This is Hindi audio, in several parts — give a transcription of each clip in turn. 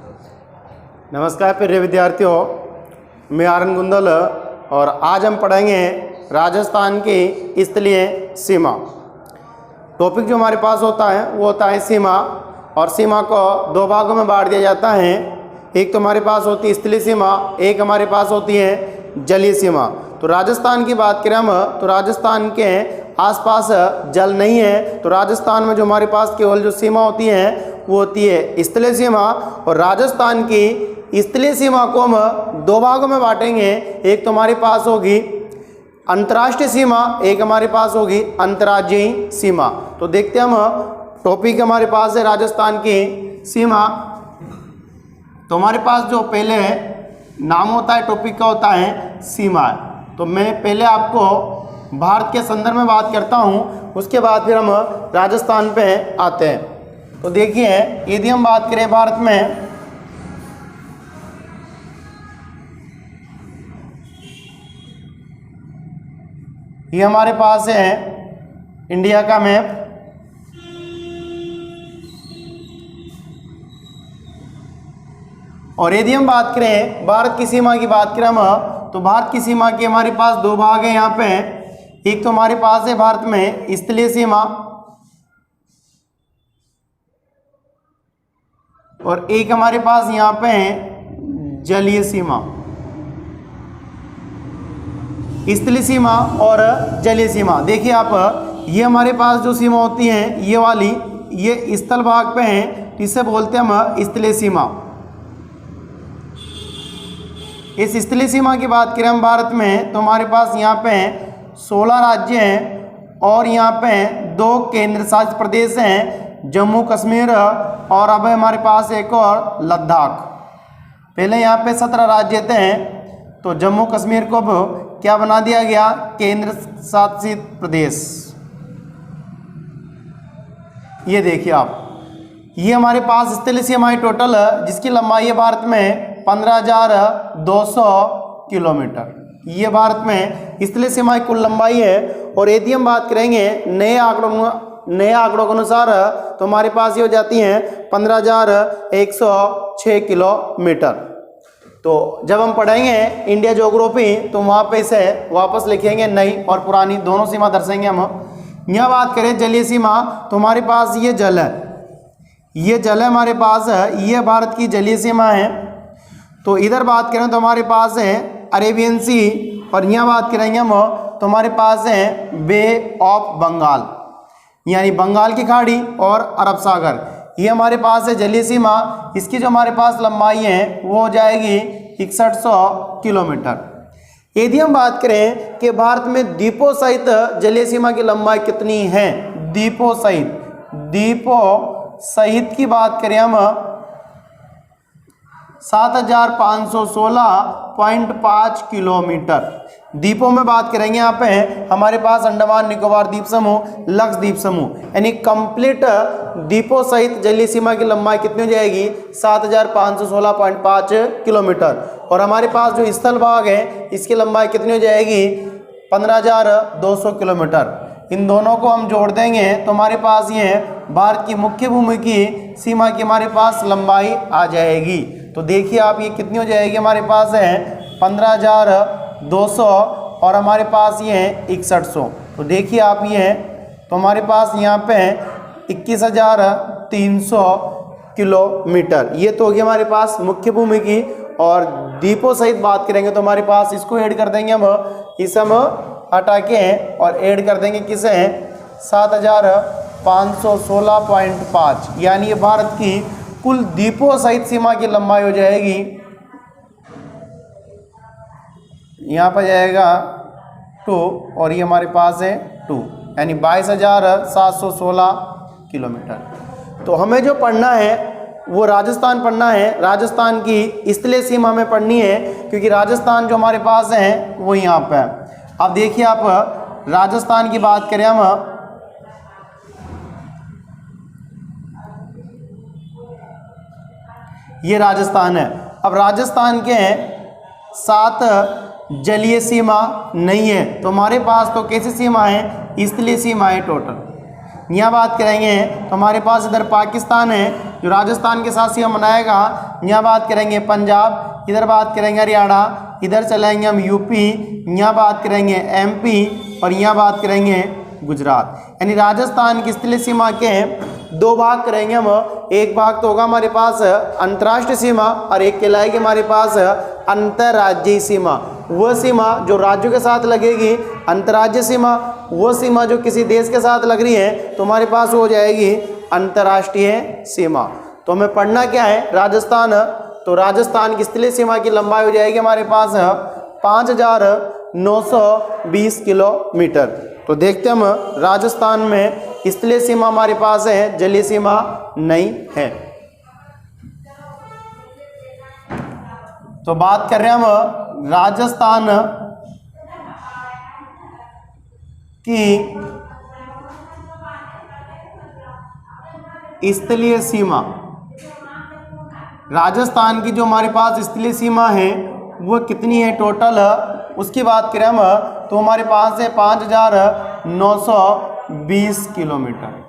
नमस्कार प्रिय विद्यार्थियों, मैं आर्यन गुंदल और आज हम पढ़ेंगे राजस्थान की स्थलीय सीमा। टॉपिक जो हमारे पास होता है वो होता है सीमा, और सीमा को दो भागों में बांट दिया जाता है। एक तो हमारे पास होती है स्थलीय सीमा, एक हमारे पास होती है जलीय सीमा। तो राजस्थान की बात करें हम तो राजस्थान के आसपास जल नहीं है, तो राजस्थान में जो हमारे पास केवल जो सीमा होती है वो होती है स्थलीय सीमा। और राजस्थान की स्थलीय सीमा को हम दो भागों में बांटेंगे। एक तो हमारे पास होगी अंतर्राष्ट्रीय सीमा, एक हमारे पास होगी अंतर्राज्यीय सीमा। तो देखते हैं हम, टॉपिक हमारे पास है राजस्थान की सीमा। तो हमारे पास जो पहले नाम होता है टॉपिक का होता है सीमा। तो मैं पहले आपको भारत के संदर्भ में बात करता हूँ, उसके बाद फिर हम राजस्थान पे आते हैं। तो देखिए, यदि हम बात करें भारत में, ये हमारे पास है इंडिया का मैप। और यदि हम बात करें भारत की सीमा की बात करें हम, तो भारत की सीमा के हमारे पास दो भाग हैं यहाँ पे। एक तो हमारे पास है भारत में स्थलीय सीमा, और एक हमारे पास यहाँ पे है जलीय सीमा। स्थलीय सीमा और जलीय सीमा, देखिए आप, ये हमारे पास जो सीमा होती है ये वाली, ये स्थल भाग पे है, इसे बोलते हैं हम स्थलीय सीमा। इस स्थलीय सीमा की बात करें हम भारत में, तो हमारे पास यहाँ पे 16 राज्य हैं और यहाँ पे 2 केंद्र शासित प्रदेश हैं, जम्मू कश्मीर और अब हमारे पास एक और लद्दाख। पहले यहाँ पे 17 राज्य थे, तो जम्मू कश्मीर को क्या बना दिया गया, केंद्र शासित प्रदेश। ये देखिए आप, ये हमारे पास स्थलीय सीमा है टोटल, जिसकी लंबाई है भारत में 15,200 किलोमीटर। ये भारत में स्थलीय सीमा की कुल लंबाई है। और यदि हम बात करेंगे नए आंकड़ों के अनुसार, तो हमारे पास ये हो जाती हैं 15,106 किलोमीटर। तो जब हम पढ़ेंगे इंडिया ज्योग्राफी तो वहाँ पे इसे वापस लिखेंगे, नई और पुरानी दोनों सीमा दर्शाएंगे हम। यहाँ बात करें जलीय सीमा, तो हमारे पास ये जल है, ये जल है हमारे पास, ये भारत की जलीय सीमा है। तो इधर बात करें तो हमारे पास है अरेबियन सी, और यहाँ बात करेंगे हम तो हमारे पास है बे ऑफ बंगाल, यानी बंगाल की खाड़ी और अरब सागर। ये हमारे पास है जलीय सीमा। इसकी जो हमारे पास लंबाई है वो हो जाएगी 6100 किलोमीटर। यदि हम बात करें कि भारत में द्वीपों सहित जलीय सीमा की लंबाई कितनी है, द्वीपों सहित की बात करें हम, 7,516.5 किलोमीटर। द्वीपों में बात करेंगे यहाँ पे हमारे पास अंडमान निकोबार द्वीप समूह, लक्षद्वीप समूह, यानी कंप्लीट द्वीपों सहित जलीय सीमा की लंबाई कितनी हो जाएगी, 7,516.5 किलोमीटर। और हमारे पास जो स्थल भाग है इसकी लंबाई कितनी हो जाएगी, 15,200 किलोमीटर। इन दोनों को हम जोड़ देंगे तो हमारे पास ये भारत की मुख्य भूमि की सीमा की हमारे पास लंबाई आ जाएगी। तो देखिए आप, ये कितनी हो जाएगी, हमारे पास है 15,200 और हमारे पास ये है 6100। तो देखिए आप, ये है तो हमारे पास यहाँ पे 21,300 किलोमीटर। ये तो होगी हमारे पास मुख्य भूमि की। और द्वीपों सहित बात करेंगे तो हमारे पास इसको ऐड कर देंगे हम, इसे हम हटा के और ऐड कर देंगे किसे, 7,516.5, यानी ये भारत की कुल द्वीपों सहित सीमा की लंबाई हो जाएगी, यहाँ पर जाएगा 2 और ये हमारे पास है 2, यानी 22,716 किलोमीटर। तो हमें जो पढ़ना है वो राजस्थान पढ़ना है, राजस्थान की स्थलीय सीमा में पढ़नी है, क्योंकि राजस्थान जो हमारे पास है वो यहाँ पे है। अब देखिए आप, राजस्थान की बात करें हम, ये राजस्थान है। अब राजस्थान के 7 जलीय सीमा नहीं है, तो हमारे पास तो कैसी सीमा है, स्थलीय सीमा है टोटल। यहाँ बात करेंगे तो हमारे पास इधर पाकिस्तान है, जो राजस्थान के साथ सीमा बनाएगा, यहाँ बात करेंगे पंजाब, इधर बात करेंगे हरियाणा, इधर चलेंगे हम यूपी, यहाँ बात करेंगे एमपी और यहाँ बात करेंगे गुजरात। यानी राजस्थान की स्थलीय सीमा के दो भाग करेंगे हम। एक भाग तो होगा हमारे पास अंतर्राष्ट्रीय सीमा और एक कहलाएगी हमारे पास अंतर्राज्यीय सीमा। वह सीमा जो राज्यों के साथ लगेगी, अंतर्राज्यीय सीमा वह सीमा जो किसी देश के साथ लग रही है तो हमारे पास हो जाएगी अंतर्राष्ट्रीय सीमा। तो हमें पढ़ना क्या है, राजस्थान, तो राजस्थान की स्थलीय सीमा की लंबाई हो जाएगी हमारे पास 5920 किलोमीटर। तो देखते हम राजस्थान में स्थलीय सीमा हमारे पास है, जलीय सीमा नहीं है। तो बात कर रहे हैं हम राजस्थान की स्थलीय सीमा। राजस्थान की जो हमारे पास स्थलीय सीमा है वो कितनी है टोटल, उसकी बात करें हम तो हमारे पास है 5920 किलोमीटर।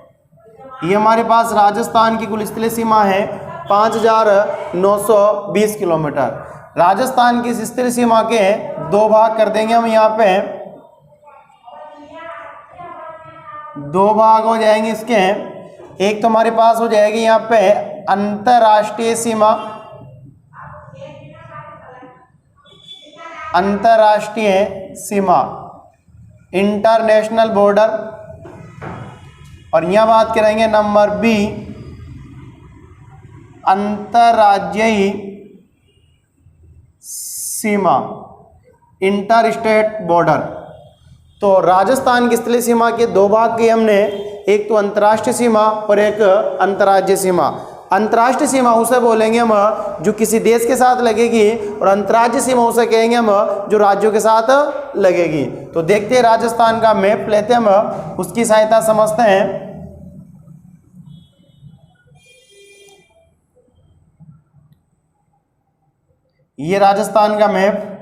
ये हमारे पास राजस्थान की कुल स्थलीय सीमा है 5920 किलोमीटर। राजस्थान की इस स्थलीय सीमा के दो भाग कर देंगे हम, यहाँ पे दो भाग हो जाएंगे इसके। एक तो हमारे पास हो जाएगी यहाँ पे अंतर्राष्ट्रीय सीमा, अंतर्राष्ट्रीय सीमा इंटरनेशनल बॉर्डर, और यहाँ बात करेंगे नंबर बी अंतर्राज्यीय सीमा इंटर स्टेट बॉर्डर। तो राजस्थान की स्थलीय सीमा के दो भाग किए हमने, एक तो अंतर्राष्ट्रीय सीमा और एक अंतर्राज्यीय सीमा। अंतर्राष्ट्रीय सीमा उसे बोलेंगे हम जो किसी देश के साथ लगेगी, और अंतर्राज्यीय सीमा उसे कहेंगे हम जो राज्यों के साथ लगेगी। तो देखते हैं राजस्थान का मैप लेते हैं हम, उसकी सहायता समझते हैं। ये राजस्थान का मैप,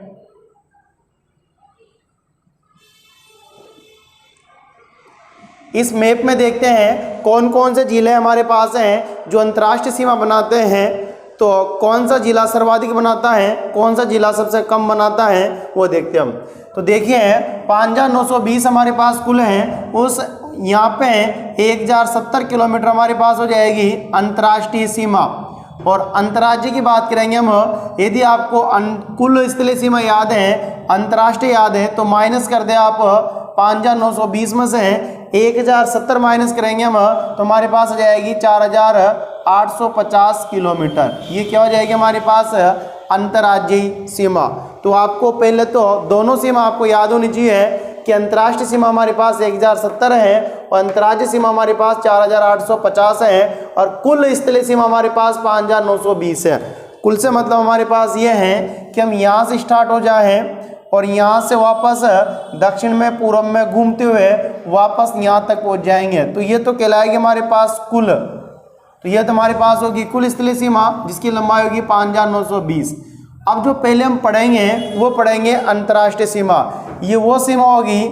इस मैप में देखते हैं कौन कौन से जिले हमारे पास हैं जो अंतर्राष्ट्रीय सीमा बनाते हैं। तो कौन सा जिला सर्वाधिक बनाता है, कौन सा जिला सबसे कम बनाता है, वो देखते हैं हम। तो देखिए 5920 हमारे पास कुल हैं, उस यहाँ पे 1070 किलोमीटर हमारे पास हो जाएगी अंतर्राष्ट्रीय सीमा। और अंतर्राज्य की बात करेंगे हम, यदि आपको कुल स्थलीय सीमा याद है, अंतर्राष्ट्रीय याद है, तो माइनस कर दे आप 5920 में से 1070 माइनस करेंगे हम तो हमारे पास आ जाएगी 4850 किलोमीटर। ये क्या हो जाएगी हमारे पास अंतर्राज्यीय सीमा। तो आपको पहले तो दोनों सीमा आपको याद होनी चाहिए कि अंतर्राष्ट्रीय सीमा हमारे पास 1070 है और अंतर्राज्यीय सीमा हमारे पास 4850 है, और कुल स्थलीय सीमा हमारे पास 5920 है। कुल से मतलब हमारे पास ये है कि हम यहाँ से स्टार्ट हो जाए और यहाँ से वापस दक्षिण में पूर्व में घूमते हुए वापस यहाँ तक पहुँच जाएंगे। तो ये तो कहलाएगी हमारे पास कुल, तो ये तो हमारे पास होगी कुल स्थलीय सीमा जिसकी लंबाई होगी 5920। अब जो पहले हम पढ़ेंगे वो पढ़ेंगे अंतर्राष्ट्रीय सीमा। ये वो सीमा होगी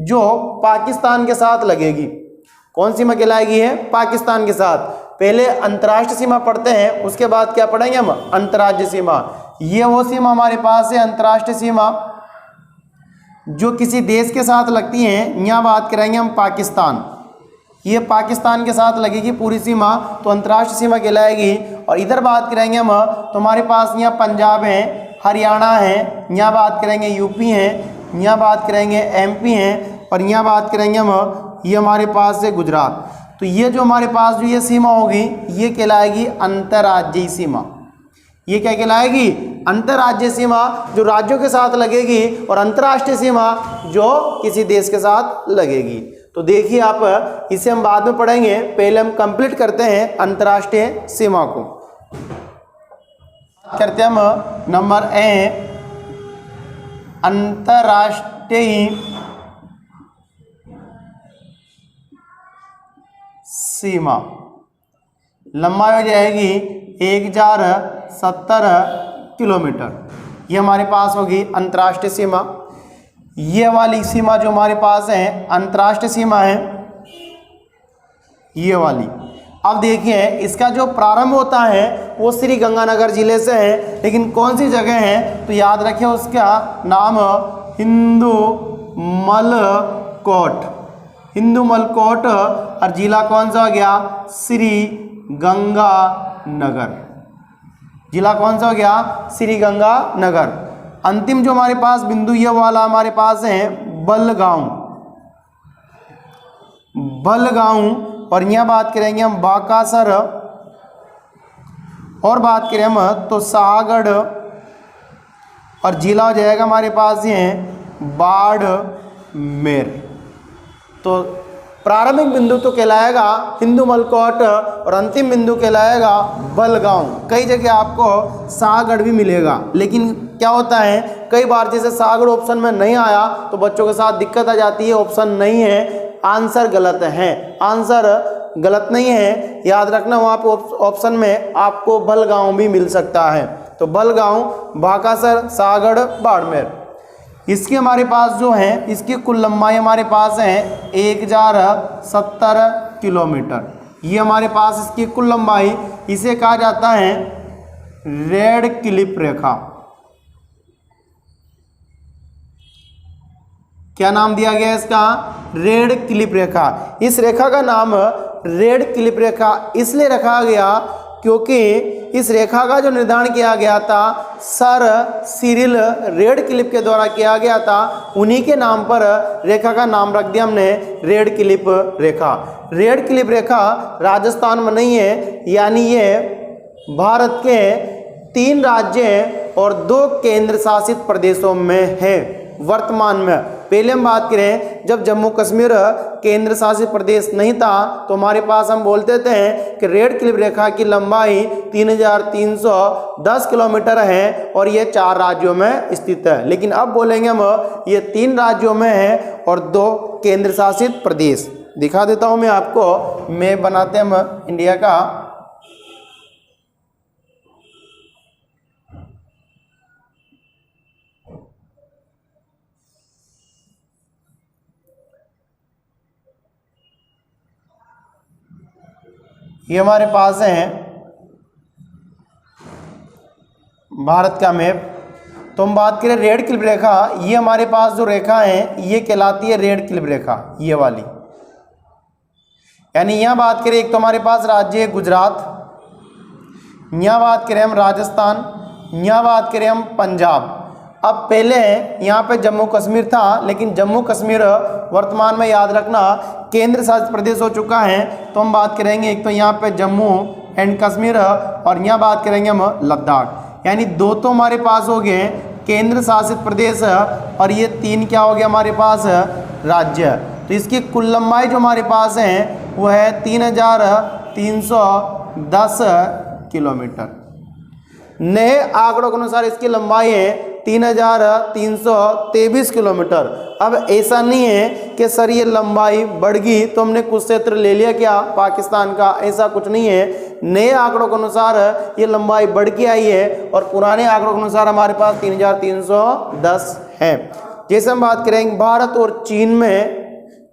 जो पाकिस्तान के साथ लगेगी। कौन सीमा कहलाएगी है? पाकिस्तान के साथ। पहले अंतर्राष्ट्रीय सीमा पढ़ते हैं, उसके बाद क्या पढ़ेंगे हम? अंतर्राज्यीय सीमा। ये वो सीमा हमारे पास है अंतर्राष्ट्रीय सीमा जो किसी देश के साथ लगती हैं। यहाँ बात करेंगे हम पाकिस्तान, ये पाकिस्तान के साथ लगेगी पूरी सीमा, तो अंतर्राष्ट्रीय सीमा कहलाएगी। और इधर बात करेंगे हम तो हमारे पास यहाँ पंजाब है, हरियाणा है, यहाँ बात करेंगे यूपी है, यहाँ बात करेंगे एमपी है, और यहाँ बात करेंगे हम ये हमारे पास है गुजरात। तो ये जो हमारे पास जो ये सीमा होगी ये कहलाएगी अंतर्राज्यीय सीमा। ये क्या कहलाएगी? अंतर्राज्यीय सीमा जो राज्यों के साथ लगेगी, और अंतर्राष्ट्रीय सीमा जो किसी देश के साथ लगेगी। तो देखिए आप, इसे हम बाद में पढ़ेंगे, पहले हम कंप्लीट करते हैं अंतर्राष्ट्रीय सीमा को। करते हैं हम नंबर ए अंतर्राष्ट्रीय सीमा। लंबाई हो जाएगी 1070 किलोमीटर। ये हमारे पास होगी अंतर्राष्ट्रीय सीमा। ये वाली सीमा जो हमारे पास है अंतर्राष्ट्रीय सीमा है, ये वाली। अब देखिए इसका जो प्रारंभ होता है वो श्री गंगानगर जिले से है, लेकिन कौन सी जगह है तो याद रखिए उसका नाम हिंदूमलकोट, हिंदूमलकोट, और जिला कौन सा हो गया श्री गंगानगर, जिला कौन सा हो गया श्री गंगानगर। अंतिम जो हमारे पास बिंदु ये वाला हमारे पास है बलगांव, बलगांव, और यहाँ बात करेंगे हम बाकासर, और बात करें हम तो सागड़, और जिला हो जाएगा हमारे पास ये बाड़मेर। तो प्रारंभिक बिंदु तो कहलाएगा हिंदूमलकोट और अंतिम बिंदु कहलाएगा बलगांव। कई जगह आपको सागड़ भी मिलेगा, लेकिन क्या होता है कई बार जैसे सागड़ ऑप्शन में नहीं आया तो बच्चों के साथ दिक्कत आ जाती है, ऑप्शन नहीं है, आंसर गलत है, आंसर गलत नहीं है, याद रखना वहाँ पे ऑप्शन में आपको बलगांव भी मिल सकता है। तो बलगांव, बाकासर, सागड़, बाड़मेर। इसकी हमारे पास जो है इसकी कुल लंबाई हमारे पास है 1070 किलोमीटर, ये हमारे पास इसकी कुल लंबाई, इसे कहा जाता है रेड क्लिफ रेखा। क्या नाम दिया गया है इसका? रेड क्लिफ रेखा। इस रेखा का नाम रेड क्लिफ रेखा इसलिए रखा गया क्योंकि इस रेखा का जो निर्धारण किया गया था सर सिरिल रेड क्लिफ के द्वारा किया गया था, उन्हीं के नाम पर रेखा का नाम रख दिया हमने रेड क्लिफ रेखा। रेड क्लिफ रेखा राजस्थान में नहीं है, यानी ये भारत के 3 राज्य और 2 केंद्र शासित प्रदेशों में है वर्तमान में। पहले हम बात करें जब जम्मू कश्मीर केंद्र शासित प्रदेश नहीं था तो हमारे पास हम बोलते थे कि रेड क्लिफ रेखा की लंबाई 3310 किलोमीटर है और ये 4 राज्यों में स्थित है। लेकिन अब बोलेंगे हम ये 3 राज्यों में है और 2 केंद्र शासित प्रदेश। दिखा देता हूँ मैं आपको, मैप बनाते हैं हम इंडिया का। ये हमारे पास है भारत का मैप। तो हम बात करें रेड क्लिफ रेखा, ये हमारे पास जो रेखा है ये कहलाती है रेड क्लिफ रेखा, ये वाली। यानी यहाँ बात करें एक तो हमारे पास राज्य है गुजरात, यहाँ बात करें हम राजस्थान, यहाँ बात करें हम पंजाब। अब पहले यहाँ पे जम्मू कश्मीर था, लेकिन जम्मू कश्मीर वर्तमान में याद रखना केंद्र शासित प्रदेश हो चुका है। तो हम बात करेंगे एक तो यहाँ पे जम्मू एंड कश्मीर और यहाँ बात करेंगे हम लद्दाख। यानी 2 तो हमारे पास हो गए केंद्र शासित प्रदेश और ये 3 क्या हो गया हमारे पास राज्य। तो इसकी कुल लंबाई जो हमारे पास है वो है 3310 किलोमीटर। नए आंकड़ों के अनुसार इसकी लंबाई है 3323 किलोमीटर। अब ऐसा नहीं है कि सर ये लंबाई बढ़ गई तो हमने कुछ क्षेत्र ले लिया क्या पाकिस्तान का, ऐसा कुछ नहीं है। नए आंकड़ों के अनुसार ये लंबाई बढ़ के आई है और पुराने आंकड़ों के अनुसार हमारे पास 3310 है। जैसे हम बात करेंगे भारत और चीन में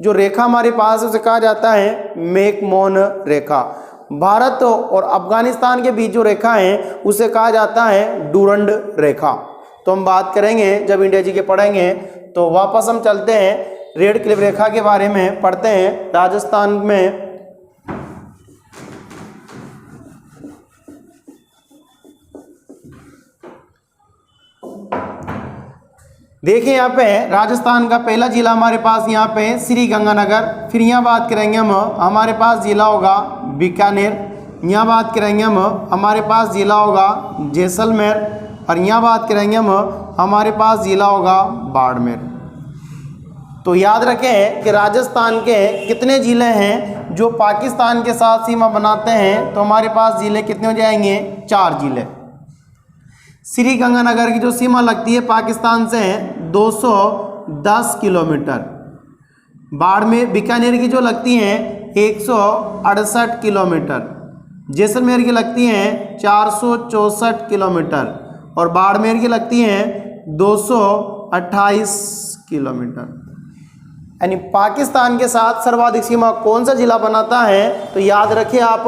जो रेखा हमारे पास है उसे कहा जाता है मैकमोहन रेखा। भारत और अफगानिस्तान के बीच जो रेखा है उसे कहा जाता है डूरंड रेखा। तो हम बात करेंगे जब इंडिया जी के पढ़ेंगे। तो वापस हम चलते हैं रेड क्लिफ रेखा के बारे में पढ़ते हैं। राजस्थान में देखिए यहाँ पे राजस्थान का पहला जिला हमारे पास यहाँ पे श्री गंगानगर। फिर यहाँ बात करेंगे हम हमारे पास जिला होगा बीकानेर। यहाँ बात करेंगे हम हमारे पास जिला होगा जैसलमेर और यहाँ बात करेंगे हम हमारे पास जिला होगा बाड़मेर। तो याद रखें कि राजस्थान के कितने ज़िले हैं जो पाकिस्तान के साथ सीमा बनाते हैं। तो हमारे पास ज़िले कितने हो जाएंगे? 4 ज़िले। श्री गंगानगर की जो सीमा लगती है पाकिस्तान से 210 किलोमीटर। बाड़मेर बीकानेर की जो लगती हैं 168 किलोमीटर। जैसलमेर की लगती हैं 464 किलोमीटर और बाड़मेर की लगती हैं 228 किलोमीटर। यानी पाकिस्तान के साथ सर्वाधिक सीमा कौन सा जिला बनाता है, तो याद रखिए आप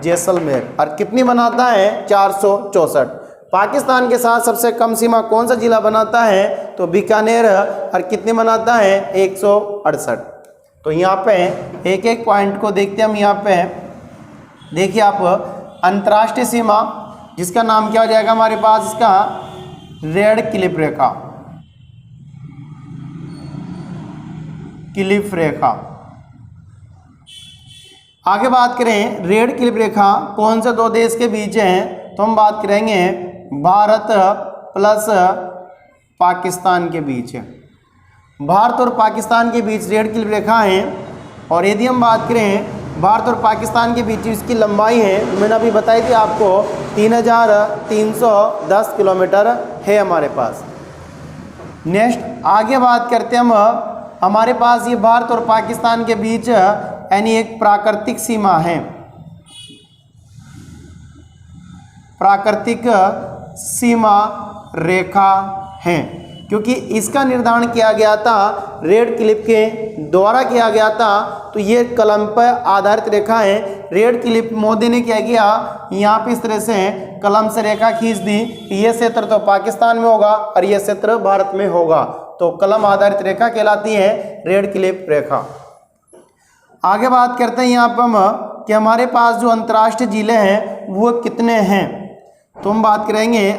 जैसलमेर। और कितनी बनाता है, 464। पाकिस्तान के साथ सबसे कम सीमा कौन सा जिला बनाता है, तो बीकानेर। और कितनी बनाता है, 168। तो यहाँ पे एक एक पॉइंट को देखते हैं हम। यहाँ पे देखिए आप, अंतर्राष्ट्रीय सीमा जिसका नाम क्या हो जाएगा हमारे पास, इसका रेड क्लिफ रेखा, क्लिफ रेखा। आगे बात करें रेड क्लिफ रेखा कौन से दो देश के बीच है, तो हम बात करेंगे भारत प्लस पाकिस्तान के बीच है। भारत और पाकिस्तान के बीच रेड क्लिफ रेखा है। और यदि हम बात करें भारत और पाकिस्तान के बीच इसकी लंबाई है, मैंने अभी बताई थी आपको, 3310 किलोमीटर है हमारे पास। नेक्स्ट आगे बात करते हैं हम, हमारे पास ये भारत और पाकिस्तान के बीच यानी एक प्राकृतिक सीमा है, प्राकृतिक सीमा रेखा है, क्योंकि इसका निर्धारण किया गया था रेड क्लिफ के द्वारा किया गया था। तो ये कलम पर आधारित रेखा है। रेड क्लिफ मोदी ने क्या किया, यहाँ पे इस तरह से कलम से रेखा खींच दी, ये क्षेत्र तो पाकिस्तान में होगा और ये क्षेत्र भारत में होगा, तो कलम आधारित रेखा कहलाती है रेड क्लिफ रेखा। आगे बात करते हैं यहाँ पर हम कि हमारे पास जो अंतर्राष्ट्रीय जिले हैं वो कितने हैं, तो हम बात करेंगे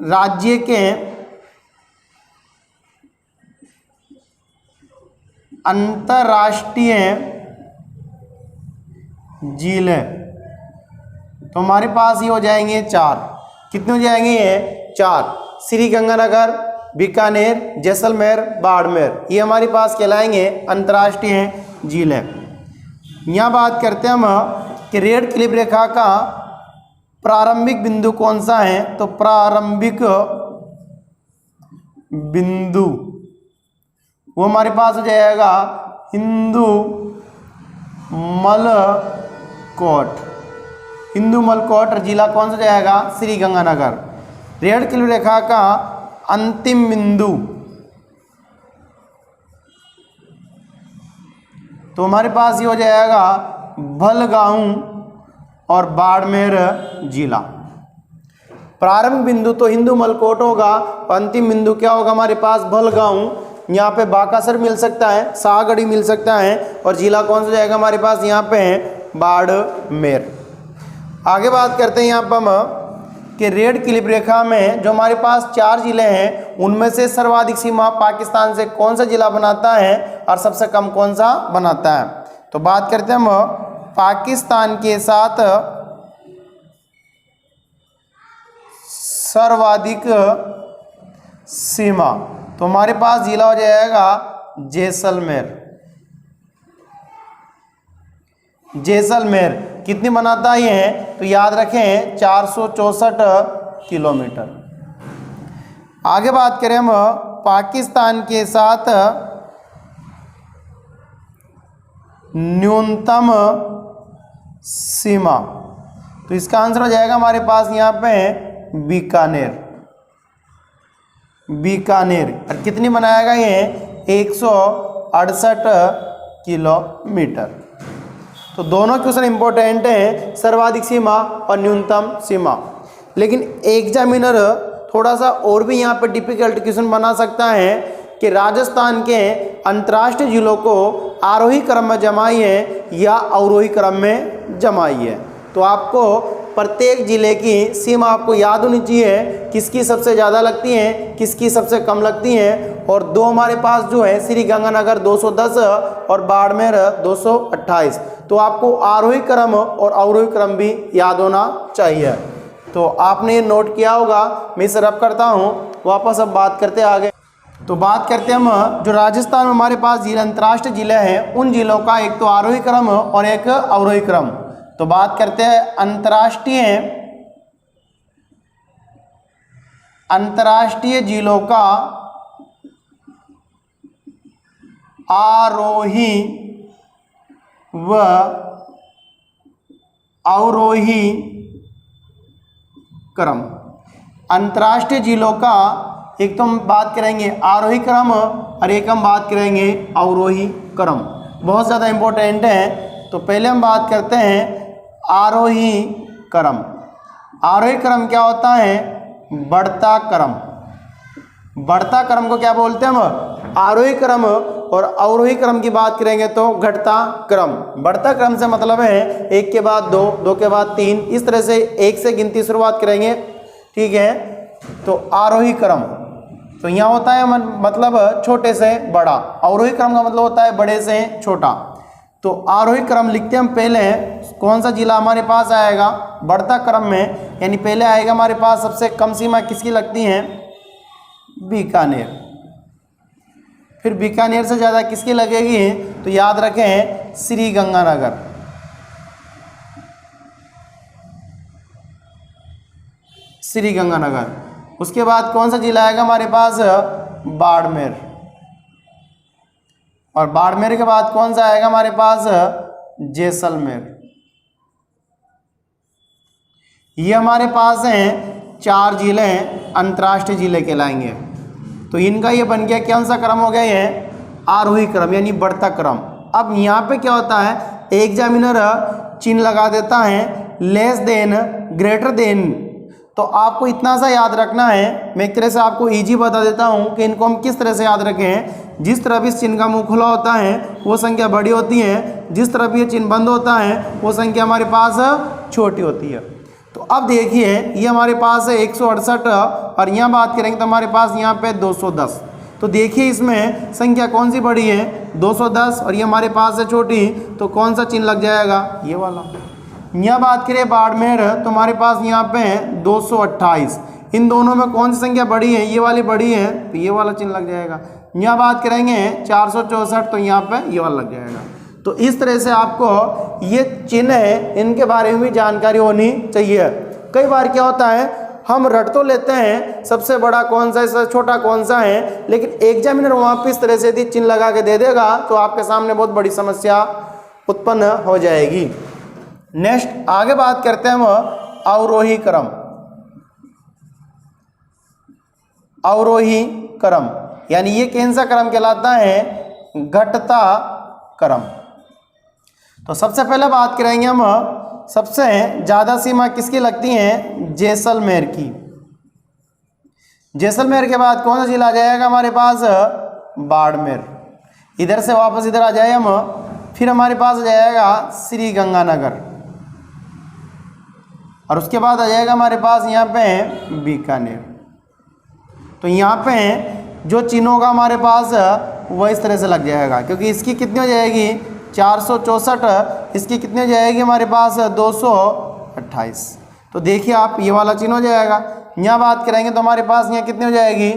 राज्य के अंतर्राष्ट्रीय जिले, तो हमारे पास ये हो जाएंगे 4। कितने हो जाएंगे ये, 4। श्री गंगानगर, बीकानेर, जैसलमेर, बाड़मेर, ये हमारे पास कहलाएंगे अंतर्राष्ट्रीय जिले। यहाँ बात करते हैं हम कि रेड क्लिफ रेखा का प्रारंभिक बिंदु कौन सा है, तो प्रारंभिक बिंदु वो हमारे पास हो जाएगा हिंदू मलकोट, हिंदू मलकोट। और जिला कौन सा जाएगा, श्री गंगानगर। रेड क्लिफ रेखा का अंतिम बिंदु तो हमारे पास ये हो जाएगा भलगांव और बाड़मेर जिला। प्रारंभ बिंदु तो हिंदू मलकोट होगा, अंतिम बिंदु क्या होगा हमारे पास, भलगांव। यहाँ पे बाकासर मिल सकता है, शाहगढ़ी मिल सकता है, और जिला कौन सा जाएगा हमारे पास, यहाँ पे है बाड़मेर। आगे बात करते हैं यहाँ पर हम कि रेड क्लिफ रेखा में जो हमारे पास 4 जिले हैं, उनमें से सर्वाधिक सीमा पाकिस्तान से कौन सा जिला बनाता है और सबसे कम कौन सा बनाता है। तो बात करते हैं हम पाकिस्तान के साथ सर्वाधिक सीमा, तो हमारे पास जिला हो जाएगा जैसलमेर। जैसलमेर कितनी बनाता है ये, तो याद रखें 464 किलोमीटर। आगे बात करें हम पाकिस्तान के साथ न्यूनतम सीमा, तो इसका आंसर हो जाएगा हमारे पास यहाँ पे बीकानेर। बीकानेर और कितनी बनाएगा ये, 168 किलोमीटर। तो दोनों क्वेश्चन इंपॉर्टेंट हैं, सर्वाधिक सीमा और न्यूनतम सीमा। लेकिन एग्जामिनर थोड़ा सा और भी यहाँ पर डिफिकल्ट क्वेश्चन बना सकता है कि राजस्थान के अंतर्राष्ट्रीय जिलों को आरोही क्रम में जमाइए या अवरोही क्रम में जमाइए। तो आपको प्रत्येक जिले की सीमा आपको याद होनी चाहिए, किसकी सबसे ज़्यादा लगती है, किसकी सबसे कम लगती है। और दो हमारे पास जो है श्री गंगानगर 210 और बाड़मेर 228। तो आपको आरोही क्रम और अवरोही क्रम भी याद होना चाहिए। तो आपने ये नोट किया होगा, मैं इसे रब करता हूँ। वापस अब बात करते आगे। तो बात करते हैं हम जो राजस्थान में हमारे पास जिले अंतर्राष्ट्रीय जिले हैं, उन जिलों का एक तो आरोही क्रम और एक अवरोही क्रम। तो बात करते हैं अंतर्राष्ट्रीय जिलों का आरोही व अवरोही क्रम। अंतर्राष्ट्रीय जिलों का एक तो हम बात करेंगे आरोही क्रम और एक हम बात करेंगे अवरोही क्रम, बहुत ज़्यादा इम्पोर्टेंट है। तो पहले हम बात करते हैं आरोही क्रम। आरोही क्रम क्या होता है? बढ़ता क्रम। बढ़ता क्रम को क्या बोलते हैं हम? आरोही क्रम। और अवरोही क्रम की बात करेंगे तो घटता क्रम। बढ़ता क्रम से मतलब है 1 के बाद 2, 2 के बाद 3, इस तरह से 1 से गिनती शुरुआत करेंगे, ठीक है। तो आरोही क्रम तो यहाँ होता है मतलब छोटे से बड़ा, अवरोही क्रम का मतलब होता है बड़े से छोटा। तो आरोही क्रम लिखते हम पहले, कौन सा जिला हमारे पास आएगा बढ़ता क्रम में, यानी पहले आएगा हमारे पास सबसे कम सीमा किसकी लगती है? बीकानेर। फिर बीकानेर से ज़्यादा किसकी लगेगी? तो याद रखें श्री गंगानगर। श्री गंगानगर। उसके बाद कौन सा जिला आएगा हमारे पास? बाड़मेर। और बाड़मेर के बाद कौन सा आएगा हमारे पास? जैसलमेर। ये हमारे पास हैं 4 जिले अंतर्राष्ट्रीय जिले कहलाएंगे। तो इनका ये बन गया कौन सा क्रम हो गया? ये आरोही क्रम यानी बढ़ता क्रम। अब यहाँ पे क्या होता है, एग्जामिनर चिन्ह लगा देता है लेस देन, ग्रेटर देन। तो आपको इतना सा याद रखना है, मैं एक तरह से आपको इजी बता देता हूँ कि इनको हम किस तरह से याद रखें। जिस तरफ इस चिन्ह का मुंह खुला होता है वो संख्या बड़ी होती है, जिस तरफ ये चिन्ह बंद होता है वो संख्या हमारे पास छोटी होती है। तो अब देखिए ये हमारे पास है 168 और यहाँ बात करेंगे तो हमारे पास यहाँ पे 210। तो देखिए इसमें संख्या कौन सी बड़ी है? 210, और ये हमारे पास है छोटी, तो कौन सा चिन्ह लग जाएगा? ये वाला। यहाँ बात करें बाड़मेर तो हमारे पास यहाँ पे है 228। इन दोनों में कौन सी संख्या बड़ी है? ये वाली बड़ी है, तो ये वाला चिन्ह लग जाएगा। यहाँ बात करेंगे 464 तो यहाँ पे ये वाला लग जाएगा। तो इस तरह से आपको ये चिन्ह है इनके बारे में भी जानकारी होनी चाहिए। कई बार क्या होता है हम रट तो लेते हैं सबसे बड़ा कौन सा है, सबसे छोटा कौन सा है, लेकिन एग्जामिनर वहाँ पे इस तरह से यदि चिन्ह लगा के दे देगा तो आपके सामने बहुत बड़ी समस्या उत्पन्न हो जाएगी। नेक्स्ट आगे बात करते हैं हम अवरोही क्रम। अवरोही क्रम यानी ये कौन सा क्रम कहलाता है? घटता क्रम। तो सबसे पहले बात करेंगे हम सबसे ज़्यादा सीमा किसकी लगती हैं? जैसलमेर की। जैसलमेर के बाद कौन सा जिला आ जाएगा हमारे पास? बाड़मेर। इधर से वापस इधर आ जाए हम, फिर हमारे पास आ जाएगा श्री गंगानगर, और उसके बाद आ जाएगा हमारे पास यहाँ पे बीकानेर। तो यहाँ पे जो चिन्ह होगा हमारे पास वह इस तरह से लग जाएगा, क्योंकि इसकी कितनी हो जाएगी? 464, इसकी कितनी हो जाएगी हमारे पास? 228। तो देखिए आप ये वाला चिन्ह हो जाएगा। यहाँ बात करेंगे तो हमारे पास यहाँ कितनी हो जाएगी?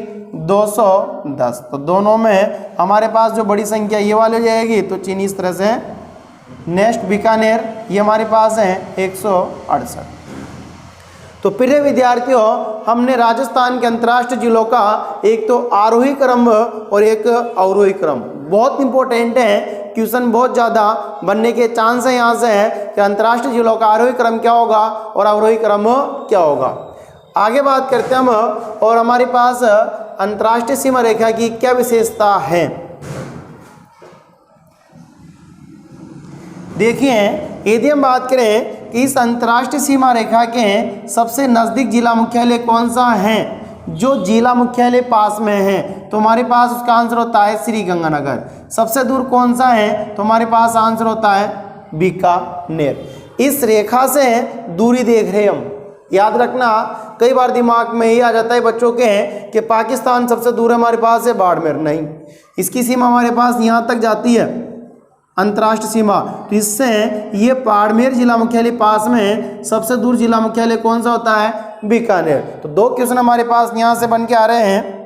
210। तो दोनों में हमारे पास जो बड़ी संख्या ये वाली हो जाएगी, तो चिन्ह इस तरह से। नेक्स्ट बीकानेर, ये हमारे पास है 168। तो प्रिय विद्यार्थियों हमने राजस्थान के अंतर्राष्ट्रीय जिलों का एक तो आरोही क्रम और एक अवरोही क्रम, बहुत इंपॉर्टेंट है, क्वेश्चन बहुत ज़्यादा बनने के चांस है यहाँ से है कि अंतर्राष्ट्रीय जिलों का आरोही क्रम क्या होगा और अवरोही क्रम क्या होगा। आगे बात करते हैं हम, और हमारे पास अंतर्राष्ट्रीय सीमा रेखा की क्या विशेषता है। देखिए यदि हम बात करें कि इस अंतर्राष्ट्रीय सीमा रेखा के सबसे नज़दीक जिला मुख्यालय कौन सा है, जो जिला मुख्यालय पास में है, तो हमारे पास उसका आंसर होता है श्री गंगानगर। सबसे दूर कौन सा है, तो हमारे पास आंसर होता है बीकानेर। इस रेखा से दूरी देख रहे हम, याद रखना, कई बार दिमाग में ही आ जाता है बच्चों के कि पाकिस्तान सबसे दूर हमारे पास है बाड़मेर, नहीं, इसकी सीमा हमारे पास यहाँ तक जाती है अंतर्राष्ट्रीय सीमा। तो इससे ये बाड़मेर जिला मुख्यालय पास में, सबसे दूर जिला मुख्यालय कौन सा होता है? बीकानेर। तो 2 क्वेश्चन हमारे पास यहाँ से बन के आ रहे हैं।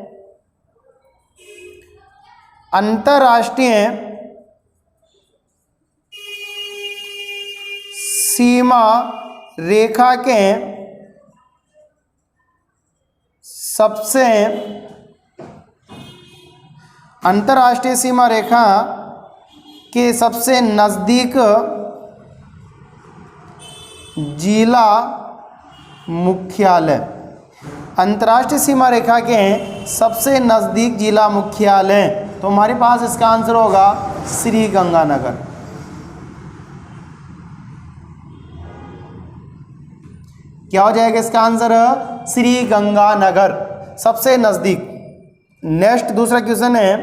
अंतर्राष्ट्रीय सीमा रेखा के सबसे अंतर्राष्ट्रीय सीमा रेखा के सबसे नज़दीक जिला मुख्यालय, अंतर्राष्ट्रीय सीमा रेखा के सबसे नज़दीक जिला मुख्यालय, तो हमारे पास इसका आंसर होगा श्री गंगानगर। क्या हो जाएगा इसका आंसर? श्री गंगानगर सबसे नज़दीक। नेक्स्ट दूसरा क्वेश्चन है,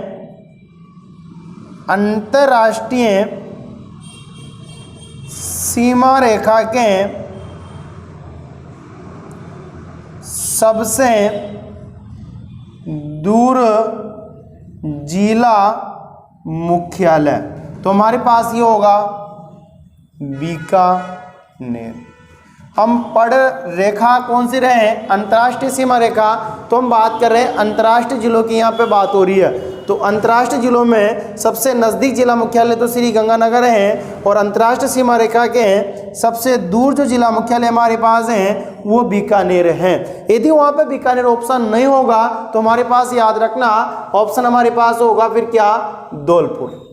अंतर्राष्ट्रीय सीमा रेखा के सबसे दूर जिला मुख्यालय, तो हमारे पास ये होगा बीकानेर। हम पढ़ रेखा कौन सी रहे हैं? अंतर्राष्ट्रीय सीमा रेखा। तो हम बात कर रहे हैं अंतर्राष्ट्रीय जिलों की, यहाँ पे बात हो रही है। तो अंतर्राष्ट्रीय जिलों में सबसे नज़दीक जिला मुख्यालय तो श्री गंगानगर है, और अंतर्राष्ट्रीय सीमा रेखा के सबसे दूर जो जिला मुख्यालय हमारे पास हैं वो बीकानेर है। यदि वहाँ पे बीकानेर ऑप्शन नहीं होगा तो हमारे पास याद रखना ऑप्शन हमारे पास होगा फिर क्या? धौलपुर।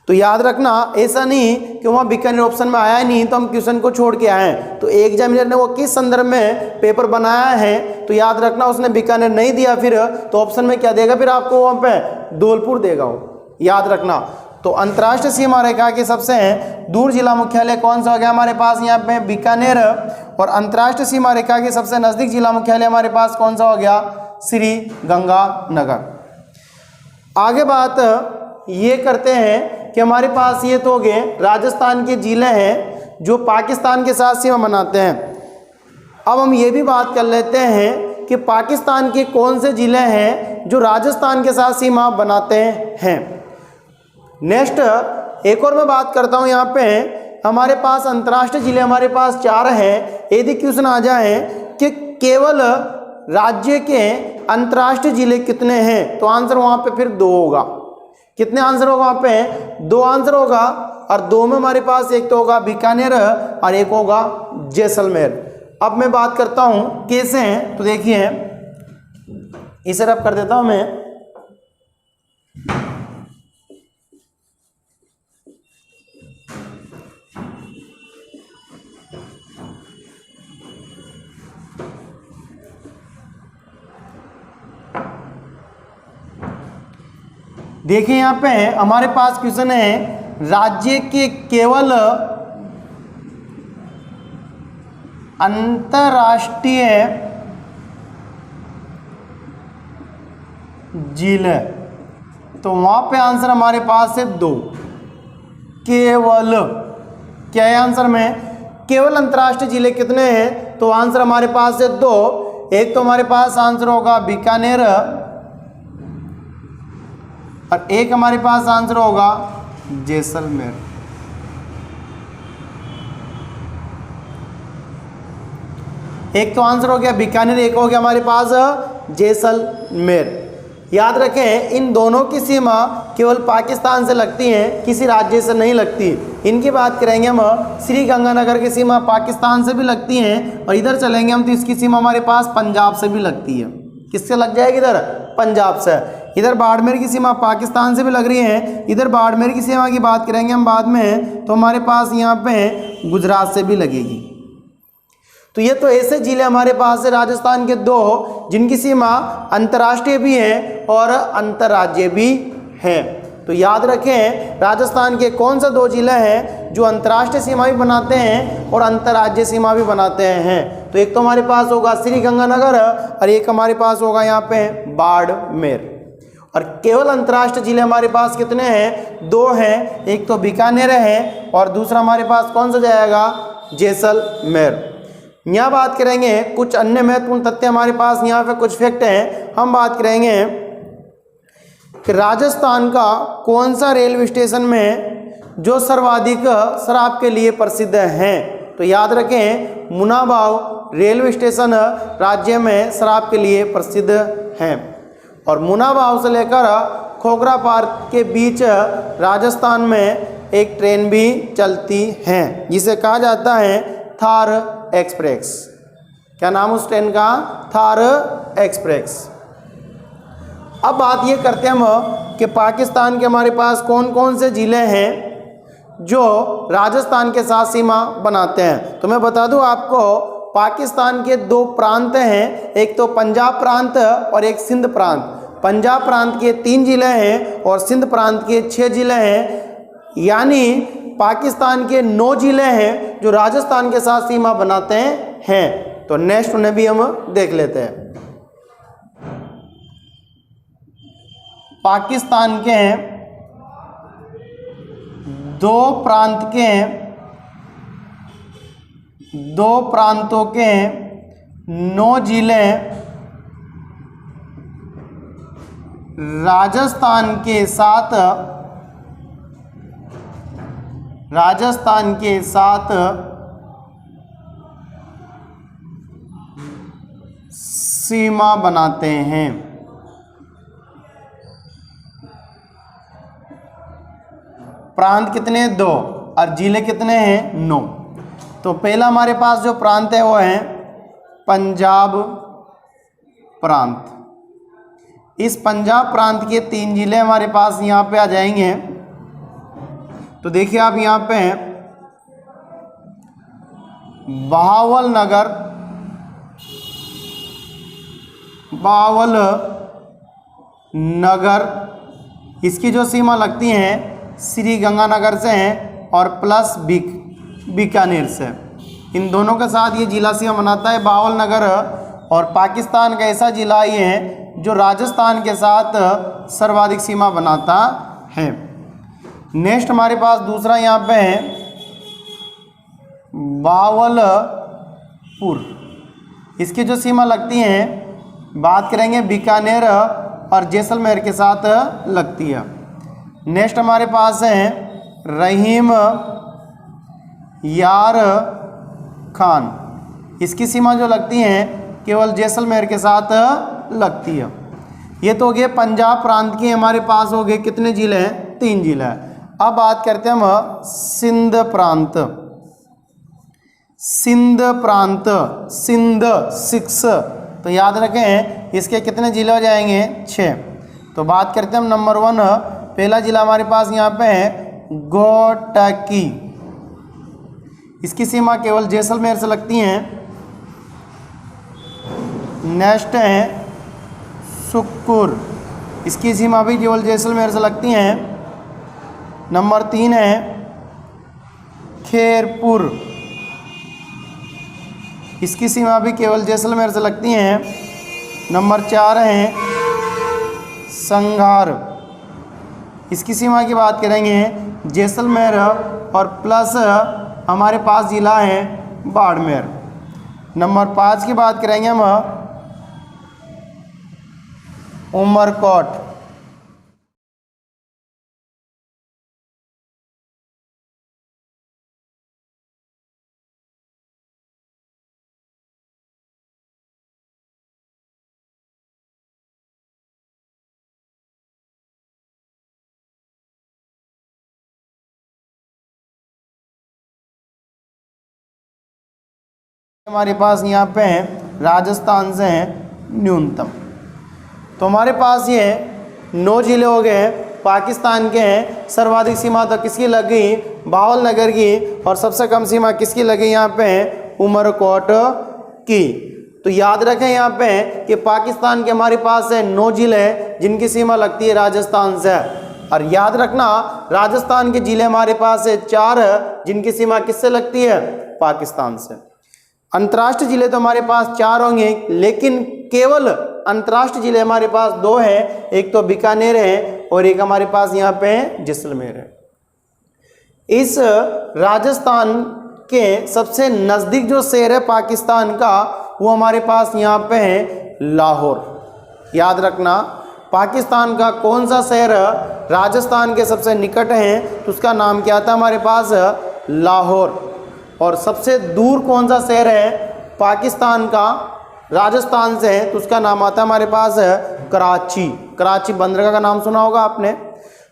तो याद रखना ऐसा नहीं कि वहाँ बीकानेर ऑप्शन में आया ही नहीं तो हम क्वेश्चन को छोड़ के आए हैं। तो एग्जामिनर ने वो किस संदर्भ में पेपर बनाया है, तो याद रखना उसने बीकानेर नहीं दिया फिर तो ऑप्शन में क्या देगा फिर आपको? वहाँ पे धौलपुर देगा वो, याद रखना। तो अंतर्राष्ट्रीय सीमा रेखा के सबसे दूर जिला मुख्यालय कौन सा हो गया हमारे पास? यहाँ पे बीकानेर। और अंतर्राष्ट्रीय सीमा रेखा के सबसे नज़दीक जिला मुख्यालय हमारे पास कौन सा हो गया? श्री गंगानगर। आगे बात ये करते हैं कि हमारे पास ये तो हो गए राजस्थान के जिले हैं जो पाकिस्तान के साथ सीमा बनाते हैं। अब हम ये भी बात कर लेते हैं कि पाकिस्तान के कौन से जिले हैं जो राजस्थान के साथ सीमा बनाते हैं। नेक्स्ट एक और मैं बात करता हूँ, यहाँ पे हमारे पास अंतर्राष्ट्रीय जिले हमारे पास 4 हैं। यदि क्वेश्चन आ जाए कि केवल राज्य के अंतर्राष्ट्रीय जिले कितने हैं, तो आंसर वहाँ पे फिर 2 होगा। कितने आंसर होगा वहाँ पे? 2 आंसर होगा, और 2 में हमारे पास एक तो होगा बीकानेर और एक होगा जैसलमेर। अब मैं बात करता हूँ कैसे हैं, तो देखिए इसे रब कर देता हूँ मैं। देखिए यहाँ पे हमारे पास क्वेश्चन है, राज्य के केवल अंतर्राष्ट्रीय जिले, तो वहाँ पे आंसर हमारे पास है 2। केवल क्या है आंसर में? केवल अंतर्राष्ट्रीय जिले कितने हैं, तो आंसर हमारे पास है 2। एक तो हमारे पास आंसर होगा बीकानेर और एक हमारे पास आंसर होगा जैसलमेर। एक तो आंसर हो गया बीकानेर, एक हो गया हमारे पास जैसलमेर। याद रखें इन दोनों की सीमा केवल पाकिस्तान से लगती है, किसी राज्य से नहीं लगती। इनकी बात करेंगे हम, श्री गंगानगर की सीमा पाकिस्तान से भी लगती है, और इधर चलेंगे हम तो इसकी सीमा हमारे पास पंजाब से भी लगती है। किससे लग जाएगी? इधर पंजाब से। इधर बाड़मेर की सीमा पाकिस्तान से भी लग रही है, इधर बाड़मेर की सीमा की बात करेंगे हम बाद में, तो हमारे पास यहाँ पे गुजरात से भी लगेगी। तो ये तो ऐसे जिले हमारे पास है राजस्थान के 2 जिनकी सीमा अंतर्राष्ट्रीय भी है और अंतर्राज्यीय भी है। तो याद रखें राजस्थान के कौन से 2 जिले हैं जो अंतर्राष्ट्रीय सीमा भी बनाते हैं और अंतर्राज्यीय सीमा भी बनाते हैं। तो एक तो हमारे पास होगा श्री गंगानगर और एक हमारे पास होगा यहाँ पे बाड़मेर। और केवल अंतर्राष्ट्रीय जिले हमारे पास कितने हैं? 2 हैं। एक तो बीकानेर है और दूसरा हमारे पास कौन सा जाएगा? जैसलमेर। यहाँ बात करेंगे कुछ अन्य महत्वपूर्ण तथ्य हमारे पास यहाँ पे कुछ फैक्ट हैं। हम बात करेंगे कि राजस्थान का कौन सा रेलवे स्टेशन में जो सर्वाधिक शराब के लिए प्रसिद्ध हैं, तो याद रखें मुनाबाव रेलवे स्टेशन राज्य में शराब के लिए प्रसिद्ध हैं। और मुनाबाव से लेकर खोखरा पार्क के बीच राजस्थान में एक ट्रेन भी चलती है जिसे कहा जाता है थार एक्सप्रेस। क्या नाम उस ट्रेन का? थार एक्सप्रेस। अब बात ये करते हैं हम कि पाकिस्तान के हमारे पास कौन कौन से ज़िले हैं जो राजस्थान के साथ सीमा बनाते हैं। तो मैं बता दूं आपको पाकिस्तान के दो प्रांत हैं, एक तो पंजाब प्रांत और एक सिंध प्रांत। पंजाब प्रांत के 3 जिले हैं और सिंध प्रांत के 6 जिले हैं, यानी पाकिस्तान के 9 जिले हैं जो राजस्थान के साथ सीमा बनाते हैं। तो नेक्स्ट उन्हें भी हम देख लेते हैं। पाकिस्तान के दो प्रांतों के 9 जिले राजस्थान के साथ सीमा बनाते हैं। प्रांत कितने? 2 और जिले कितने हैं? 9। तो पहला हमारे पास जो प्रांत है वो है पंजाब प्रांत। इस पंजाब प्रांत के 3 जिले हमारे पास यहाँ पे आ जाएंगे। तो देखिए आप यहाँ पे बहावलनगर, इसकी जो सीमा लगती हैं श्री गंगानगर से हैं और प्लस बीकानेर से। इन दोनों के साथ ये जिला सीमा बनाता है बहावलनगर। और पाकिस्तान का ऐसा जिला ये है जो राजस्थान के साथ सर्वाधिक सीमा बनाता है। नेक्स्ट हमारे पास दूसरा यहाँ पे है बावलपुर। इसकी जो सीमा लगती हैं, बात करेंगे बीकानेर और जैसलमेर के साथ लगती है। नेक्स्ट हमारे पास है रहीम यार खान। इसकी सीमा जो लगती हैं केवल जैसलमेर के साथ लगती है। ये तो हो गए पंजाब प्रांत की, हमारे पास हो गए कितने जिले हैं? 3 जिले हैं। अब बात करते हैं हम सिंध प्रांत। सिंध 6। तो याद रखें इसके कितने जिले हो जाएंगे? 6। तो बात करते हैं हम नंबर 1। पहला जिला हमारे पास यहाँ पे है गोटकी। इसकी सीमा केवल जैसलमेर से लगती हैं। नेक्स्ट है सुक्कुर। इसकी सीमा भी केवल जैसलमेर से लगती हैं। नंबर 3 है खैरपुर। इसकी सीमा भी केवल जैसलमेर से लगती हैं। नंबर 4 है संघार। इसकी सीमा की बात करेंगे जैसलमेर और प्लस हमारे पास जिला है बाड़मेर। नंबर 5 की बात करेंगे हम उमरकोट। हमारे पास यहाँ पे हैं राजस्थान से हैं न्यूनतम। तो हमारे पास ये 9 जिले हो गए, पाकिस्तान के हैं। सर्वाधिक सीमा तो किसकी लग गई? बहावलनगर की। और सबसे कम सीमा किसकी लगी? यहाँ पे है उमरकोट की। तो याद रखें यहाँ पे कि पाकिस्तान के हमारे पास है 9 जिले जिनकी सीमा लगती है राजस्थान से। और याद रखना राजस्थान के जिले हमारे पास है 4 जिनकी सीमा किससे लगती है? पाकिस्तान से। अंतर्राष्ट्रीय जिले तो हमारे पास 4 होंगे, लेकिन केवल अंतर्राष्ट्रीय जिले हमारे पास 2 हैं। एक तो बीकानेर है और एक हमारे पास यहाँ पे जैसलमेर है। इस राजस्थान के सबसे नज़दीक जो शहर है पाकिस्तान का, वो हमारे पास यहाँ पे है लाहौर। याद रखना पाकिस्तान का कौन सा शहर राजस्थान के सबसे निकट है, तो उसका नाम क्या था? हमारे पास लाहौर। और सबसे दूर कौन सा शहर है पाकिस्तान का राजस्थान से है, तो उसका नाम आता है हमारे पास कराची। कराची बंदरगाह का नाम सुना होगा आपने।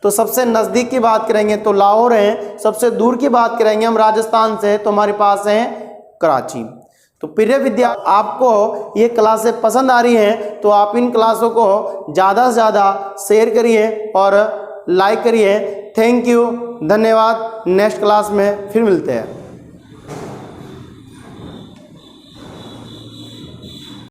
तो सबसे नज़दीक की बात करेंगे तो लाहौर है, सबसे दूर की बात करेंगे हम राजस्थान से तो हमारे पास है कराची। तो प्रिय विद्यार्थी, आपको ये क्लासें पसंद आ रही हैं तो आप इन क्लासों को ज़्यादा से ज़्यादा शेयर करिए और लाइक करिए। थैंक यू, धन्यवाद। नेक्स्ट क्लास में फिर मिलते हैं।